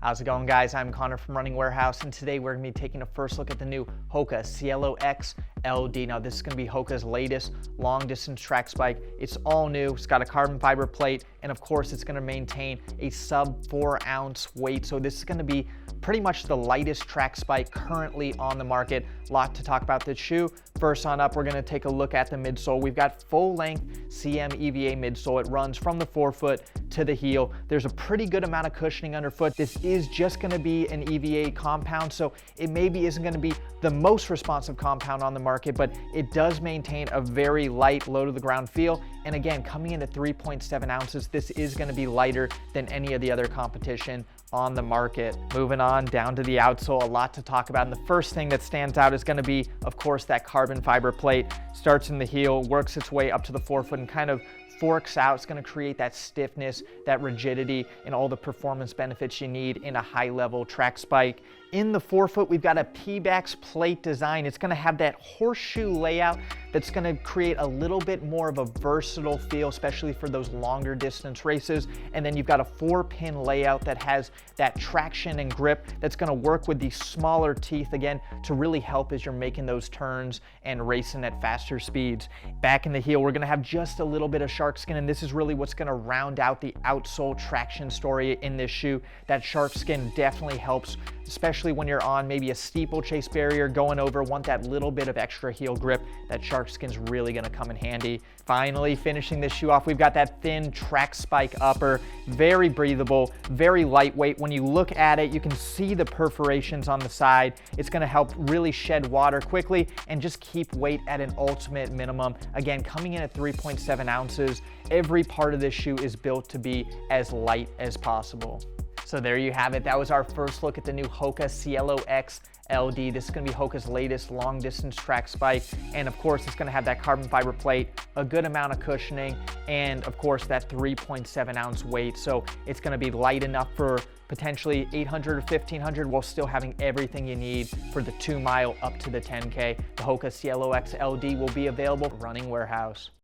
How's it going, guys? I'm Connor from Running Warehouse, and today we're going to be taking a first look at the new HOKA Cielo X LD. Now, this is going to be HOKA's latest long-distance track spike. It's all new. It's got a carbon fiber plate, and of course, it's going to maintain a sub 4-ounce weight. So this is going to be pretty much the lightest track spike currently on the market. A lot to talk about this shoe. First on up, we're going to take a look at the midsole. We've got full-length CM EVA midsole. It runs from the forefoot to the heel. There's a pretty good amount of cushioning underfoot. This is just going to be an EVA compound, so it maybe isn't going to be the most responsive compound on the market, but it does maintain a very light, low to the ground feel. And again, coming in at 3.7 ounces, this is going to be lighter than any of the other competition on the market. Moving on down to the outsole, a lot to talk about. And the first thing that stands out is going to be, of course, that carbon fiber plate. Starts in the heel, works its way up to the forefoot, and kind of forks out. It's going to create that stiffness, that rigidity, and all the performance benefits you need in a high-level track spike. In the forefoot, we've got a P-Bax plate design. It's going to have that horseshoe layout that's going to create a little bit more of a versatile feel, especially for those longer distance races. And then you've got a 4-pin layout that has that traction and grip that's going to work with these smaller teeth, again, to really help as you're making those turns and racing at faster speeds. Back in the heel, we're going to have just a little bit of shark skin, and this is really what's going to round out the outsole traction story in this shoe. That shark skin definitely helps, especially when you're on maybe a steeplechase barrier going over, want that little bit of extra heel grip. That shark skin's really going to come in handy. Finally, finishing this shoe off, we've got that thin track spike upper, very breathable, very lightweight. When you look at it, you can see the perforations on the side. It's going to help really shed water quickly and just keep weight at an ultimate minimum. Again, coming in at 3.7 ounces, every part of this shoe is built to be as light as possible. So there you have it. That was our first look at the new HOKA Cielo X LD. This is going to be HOKA's latest long distance track spike. And of course, it's going to have that carbon fiber plate, a good amount of cushioning, and of course that 3.7 ounce weight. So it's going to be light enough for potentially 800 or 1500 while still having everything you need for the 2 mile up to the 10K. The HOKA Cielo X LD will be available at Running Warehouse.